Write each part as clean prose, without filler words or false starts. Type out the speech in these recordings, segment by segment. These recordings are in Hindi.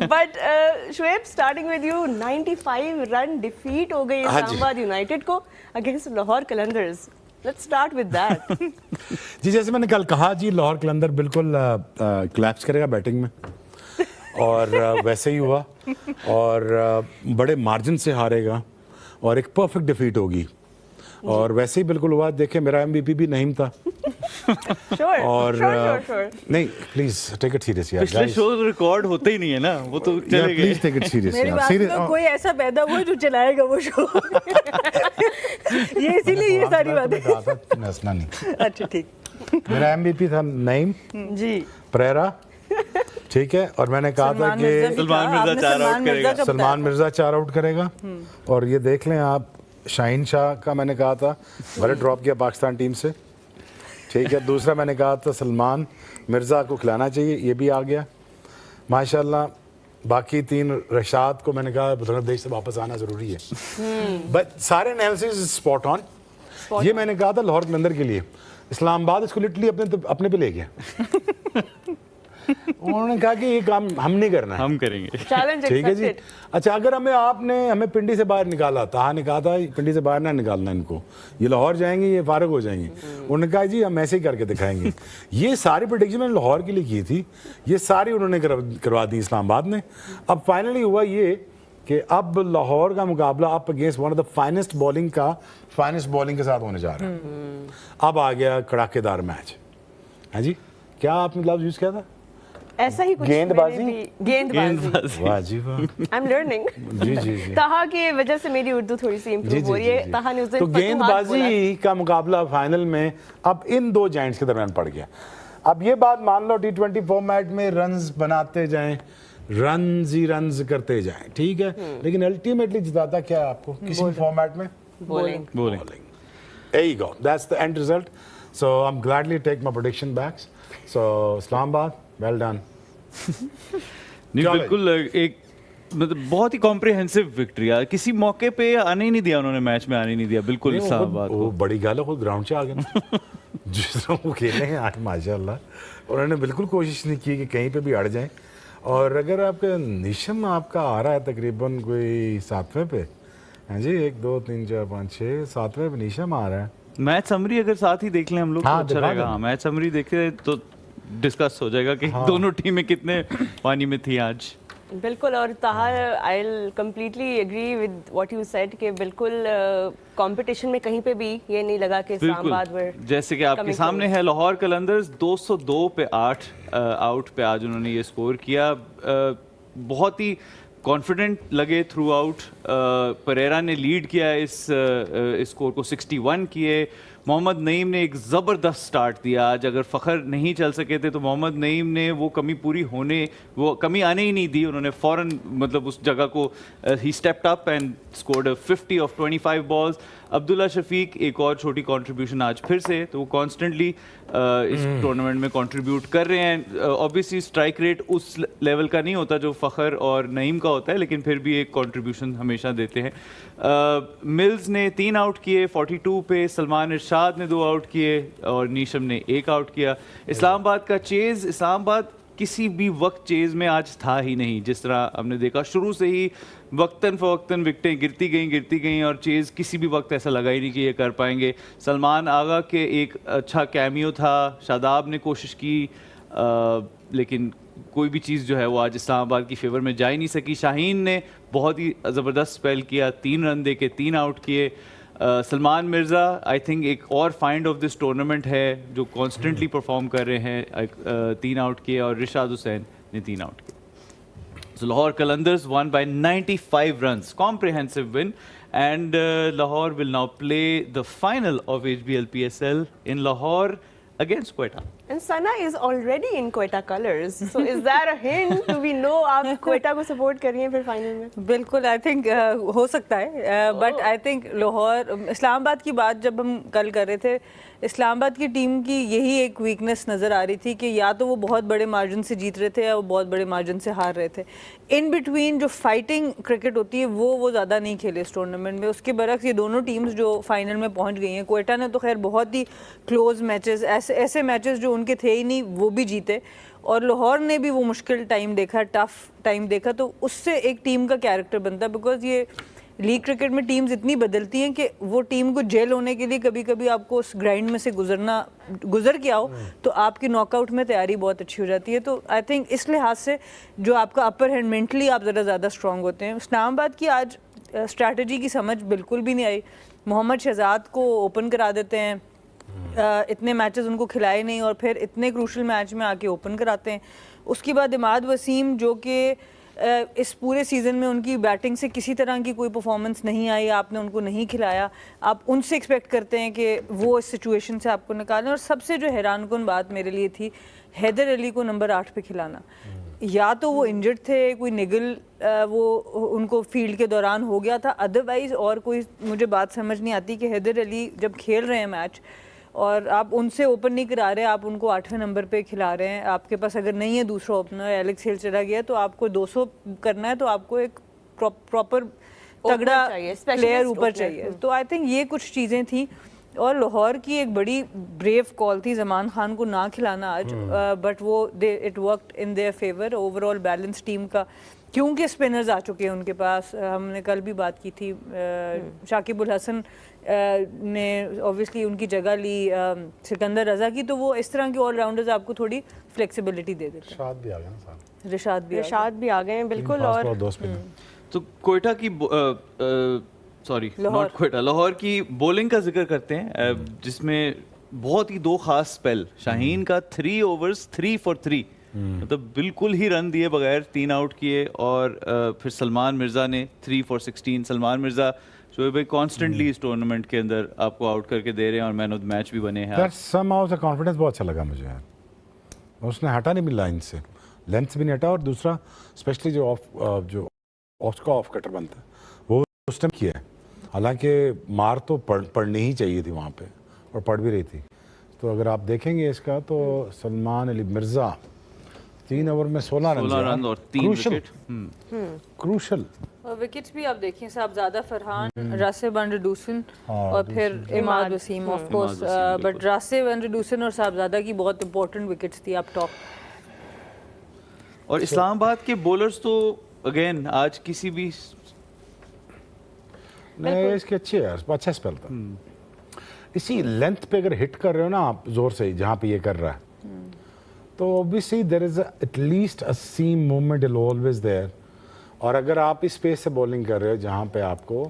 But Shoaib, starting with you, 95 run defeat हो गई इस्लामाबाद यूनाइटेड को against Lahore Qalandars. Let's start with that. जी, जैसे मैंने कल कहा जी, लाहौर कलंदर बिल्कुल कोलैप्स करेगा बैटिंग में, और वैसे ही हुआ, और बड़े मार्जिन से हारेगा और एक परफेक्ट डिफीट होगी, और वैसे ही बिल्कुल हुआ। देखें, मेरा एमवीपी भी नहीम था। और नहीं, प्लीज टेक इट सीरियस यार। पिछले शो रिकॉर्ड होते ही नहीं है ना, वो तो चले गए। प्लीज टेक इट सीरियस मेरी यार। बात सुनो, कोई ऐसा पैदा हुआ जो चलाएगा वो शो। ये इसीलिए ये सारी बातें। हंसना नहीं। अच्छा ठीक। मेरा एमवीपी था नईम जी परेरा, ठीक है, और मैंने कहा था कि सलमान मिर्जा 4 आउट करेगा। सलमान मिर्जा 4 आउट करेगा। और ये देख लें आप, शाहीन शाह का मैंने कहा था, भले ड्रॉप किया पाकिस्तान टीम से, ठीक है। दूसरा मैंने कहा था सलमान मिर्ज़ा को खिलाना चाहिए, ये भी आ गया माशाल्लाह। बाकी 3 रशाद को मैंने कहा बांग्लादेश से वापस आना ज़रूरी है। बट सारे एनालिसिस स्पॉट ऑन। ये मैंने कहा था लाहौर कलंदर के लिए, इस्लामाबाद इसको लिटरली अपने पे ले गया। उन्होंने कहा कि ये काम हम नहीं करना है, हम करेंगे। चैलेंज ठीक है जी। एक्सेप्टेड। अच्छा, अगर हमें पिंडी से बाहर निकाला था, ने कहा था पिंडी से बाहर ना निकालना इनको, ये लाहौर जाएंगे, ये फारग हो जाएंगे। उन्होंने कहा जी हम ऐसे ही करके दिखाएंगे। ये सारी प्रेडिक्शन मैंने लाहौर के लिए की थी, ये सारी उन्होंने करवा दी इस्लामाबाद ने। अब फाइनली हुआ ये कि अब लाहौर का मुकाबला up against one of the finest bowling के साथ होने जा रहा है। अब आ गया कड़ाकेदार मैच। हाँ जी, क्या आपने लफ्ज यूज किया था? ऐसा ही कुछ गेंदबाजी? गेंदबाजी। वाह जी वाह। I am learning. जी जी जी। ताहा की वजह से मेरी उर्दू थोड़ी सी इंप्रूव हो रही है। ताहा ने उस दिन तो फतूहात गेंदबाजी का मुकाबला फाइनल में अब इन 2 जायंट्स के दरमियान पड़ गया। अब ये बात मान लो, T20 फॉर्मेट में रन्स बनाते जाएं, रन्स करते जाएं, ठीक है, लेकिन अल्टीमेटली जिताता क्या है आपको किसी फॉर्मेट में? Bowling. There you go. That's the end result. So I'm gladly take my prediction back. So Islamabad, well done. नहीं, बिल्कुल एक मतलब बहुत ही कॉम्प्रिहेंसिव विक्ट्री यार। किसी मौके पे आने ही नहीं दिया उन्होंने, मैच में आने ही नहीं दिया बिल्कुल इस्लामाबाद को। वो बड़ी गाल है, खुद ग्राउंड से आ गए ना। जिस तरह वो खेले हैं आज माशाल्लाह, उन्होंने बिल्कुल कोशिश नहीं की कि कहीं पे भी अड़ जाएं। और अगर आपका निशम आपका आ रहा है तकरीबन कोई 7वें पे, हाँ जी, 1 2 3 4 5 6 7वें पे निशम आ रहा है। मैच समरी अगर साथ ही देख लें हम लोग, हाँ, तो अच्छा दिखा रहेगा। दें। हाँ, मैच समरी देखे तो डिस्कस हो जाएगा कि दोनों टीमें कितने पानी में थी आज। बिल्कुल। और Taha, I will completely agree with what you said कि बिल्कुल कंपटीशन में कहीं पे भी ये नहीं लगा कि इस्लामाबाद बिल्कुल, जैसे कि आपके सामने है लाहौर कलंदर्स 202 पे 8 आउट पे आज उन्होंने ये स्कोर किया। बहुत ही कॉन्फिडेंट लगे थ्रू आउट। परेरा ने लीड किया इस स्कोर को, 61 किए। मोहम्मद नईम ने एक ज़बरदस्त स्टार्ट दिया आज। अगर फ़खर नहीं चल सके थे तो मोहम्मद नईम ने वो कमी आने ही नहीं दी। उन्होंने फ़ौरन मतलब उस जगह को ही stepped up and scored 50 off 25 balls. Abdullah Shafique एक और छोटी कंट्रीब्यूशन आज फिर से, तो वो कॉन्स्टेंटली इस टूर्नामेंट में कंट्रीब्यूट कर रहे हैं। ऑब्वियसली स्ट्राइक रेट उस लेवल का नहीं होता जो फ़खर और नईम का होता है, लेकिन फिर भी एक कंट्रीब्यूशन हमेशा देते हैं। मिल्स ने 3 आउट किए 42 पे, सलमान इरशाद ने 2 आउट किए और नीशम ने 1 आउट किया। इस्लामाबाद का चेज़, इस्लामाबाद किसी भी वक्त चेज़ में आज था ही नहीं। जिस तरह हमने देखा शुरू से ही वक्तन फ़वक्तन विकटें गिरती गईं और चेज़ किसी भी वक्त ऐसा लगा ही नहीं कि ये कर पाएंगे। सलमान आगा के एक अच्छा कैमियो था, शादाब ने कोशिश की, लेकिन कोई भी चीज़ जो है वो आज इस्लामाबाद की फेवर में जा ही नहीं सकी। शाहीन ने बहुत ही ज़बरदस्त स्पेल किया, 3 रन दे के 3 आउट किए। सलमान मिर्ज़ा आई थिंक एक और फाइंड ऑफ दिस टूर्नामेंट है, जो कॉन्स्टेंटली परफॉर्म कर रहे हैं। 3 आउट किए और रिशाद हुसैन ने 3 आउट किए। So Lahore Qalandars won by 95 runs, comprehensive win, and Lahore will now play the final of HBL PSL in Lahore against Quetta. And Sana is already in Quetta colours. So is that a hint? Do we know आप क्वेटा को सपोर्ट कर रही हैं फिर फाइनल में? बिल्कुल, आई थिंक हो सकता है, but I think Lahore Islamabad की बात जब हम कल कर रहे थे, इस्लामाबाद की टीम की यही एक वीकनेस नज़र आ रही थी कि या तो वो बहुत बड़े मार्जिन से जीत रहे थे या वो बहुत बड़े मार्जिन से हार रहे थे। इन बिटवीन जो फाइटिंग क्रिकेट होती है वो ज़्यादा नहीं खेले इस टूर्नामेंट में। उसके बरक्स ये दोनों टीम्स जो फाइनल में पहुंच गई हैं, क्वेटा ने तो खैर बहुत ही क्लोज मैचेस, ऐसे मैचेस जो उनके थे ही नहीं वो भी जीते। और लाहौर ने भी वो मुश्किल टाइम देखा, टफ टाइम देखा, तो उससे एक टीम का कैरेक्टर बनता है। बिकॉज ये लीग क्रिकेट में टीम्स इतनी बदलती हैं कि वो टीम को जेल होने के लिए कभी कभी आपको उस ग्राइंड में से गुजर के आओ तो आपकी नॉकआउट में तैयारी बहुत अच्छी हो जाती है। तो आई थिंक इस लिहाज से जो आपका अपर हैंड मेंटली आप ज़्यादा स्ट्रांग होते हैं। इस्लामाबाद की आज स्ट्रैटेजी की समझ बिल्कुल भी नहीं आई। मोहम्मद शहजाद को ओपन करा देते हैं, इतने मैचेस उनको खिलाए नहीं और फिर इतने क्रूशल मैच में आके ओपन कराते हैं। उसके बाद इमाद वसीम जो कि इस पूरे सीज़न में उनकी बैटिंग से किसी तरह की कोई परफॉर्मेंस नहीं आई, आपने उनको नहीं खिलाया, आप उनसे एक्सपेक्ट करते हैं कि वो इस सिचुएशन से आपको निकालें। और सबसे जो हैरानकुन बात मेरे लिए थी हैदर अली को नंबर 8 पे खिलाना। या तो वो इंजर्ड थे, कोई निगल वो उनको फील्ड के दौरान हो गया था, अदरवाइज और कोई मुझे बात समझ नहीं आती कि हैदर अली जब खेल रहे हैं मैच और आप उनसे ओपन नहीं करा रहे, आप उनको 8वें नंबर पे खिला रहे हैं। आपके पास अगर नहीं है दूसरा ओपनर, एलेक्स हिल चला गया, तो आपको 200 करना है, तो आपको एक प्रॉपर तगड़ा प्लेयर ऊपर चाहिए। तो आई थिंक ये कुछ चीज़ें थी। और लाहौर की एक बड़ी ब्रेव कॉल थी जमान खान को ना खिलाना आज, बट वो it worked in their favour. Overall balance team का, क्योंकि स्पिनर्स आ चुके हैं उनके पास, हमने कल भी बात की थी, शाकिब उल हसन ने ऑब्वियसली उनकी जगह ली सिकंदर रजा की, तो वो इस तरह के ऑलराउंडर्स आपको थोड़ी फ्लेक्सिबिलिटी दे देते हैं। रिशाद भी आ गया ना साहब, रिशाद भी आ गए हैं बिल्कुल। और तो कोयटा की सॉरी नॉट कोयटा, लाहौर की बॉलिंग का जिक्र करते हैं, जिसमें बहुत ही दो खास स्पेल, शाहीन का 3 overs 3 for 3, मतलब बिल्कुल ही रन दिए बगैर 3 आउट किए। और फिर सलमान मिर्ज़ा ने 3 for 16। सलमान मिर्ज़ा जो भाई कॉन्स्टेंटली इस टूर्नामेंट के अंदर आपको आउट करके दे रहे हैं और मैन ऑफ द मैच भी बने हैं। somehow से कॉन्फिडेंस बहुत अच्छा लगा मुझे यार, उसने हटा नहीं मिला लाइन से, लेंथ से भी नहीं हटा। और दूसरा स्पेशली जो ऑफ कटर बनता है वो उसने किया है, हालांकि मार तो पड़नी ही चाहिए थी वहाँ पे और पड़ भी रही थी। तो अगर आप देखेंगे इसका तो सलमान अली मिर्ज़ा 3 ओवर में 16 रन और 3 विकेट, क्रूशल। और विकेट्स भी आप देखें, साहबजादा फरहान, रासिब अंडरडूसन और फिर Imad Wasim of course, but Rassie van der Dussen और साहबजादा की बहुत इंपॉर्टेंट विकेट्स थी आप टॉप। और इस्लामाबाद के बॉलर्स तो अगेन आज किसी भी नहीं, इसके अच्छे यार, अच्छा स्पेल था। इसी लेंथ पे अगर हिट कर रहे हो ना आप जोर से, जहाँ पे ये कर रहा है, तो obviously there is at least a seam movement is always there. और अगर आप इस स्पेस से बॉलिंग कर रहे हो जहाँ पे आपको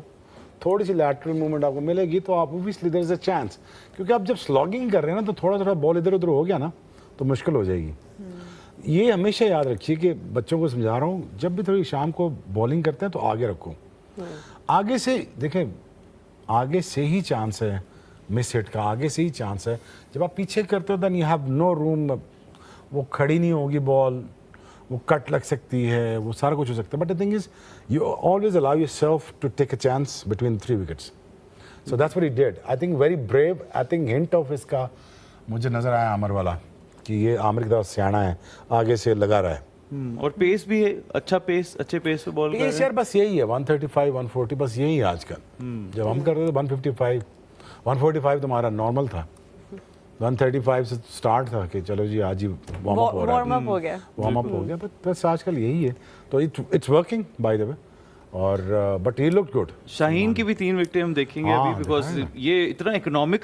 थोड़ी सी लैटरल मूवमेंट आपको मिलेगी, तो आप obviously there is a chance, क्योंकि आप जब स्लॉगिंग कर रहे हैं ना तो थोड़ा थोड़ा बॉल इधर उधर हो गया ना तो मुश्किल हो जाएगी। ये हमेशा याद रखिए कि बच्चों को समझा रहा हूँ, जब भी थोड़ी शाम को बॉलिंग करते हैं तो आगे रखो, आगे से देखें, आगे से ही चांस है मिस हिट का, आगे से ही चांस है। जब आप पीछे करते हो then you have no room, वो खड़ी नहीं होगी बॉल, वो कट लग सकती है, वो सारा कुछ हो सकता है। But the thing is you always allow yourself to take a chance between 3 wickets, so that's what he did. I think very brave. I think hint of इसका मुझे नजर आया आमिर वाला कि ये आमिर की तरफ सियाना है, आगे से लगा रहा है। और पेस भी है, अच्छा पेस, अच्छे पेस पे बॉल कर रहे हैं। यार बस यही है 135 140, बस यही है आजकल। जब हम कर रहे थे 155 145 तो हमारा नॉर्मल था, 135 से स्टार्ट था कि चलो जी आज ही वार्म अप हो रहा है, वार्म अप हो गया। बस आजकल यही है, तो it's working by the way. और but he looked good. Shaheen की भी 3 विकेटें हम देखेंगे अभी, बिकॉज ये इतना इकोनॉमिकल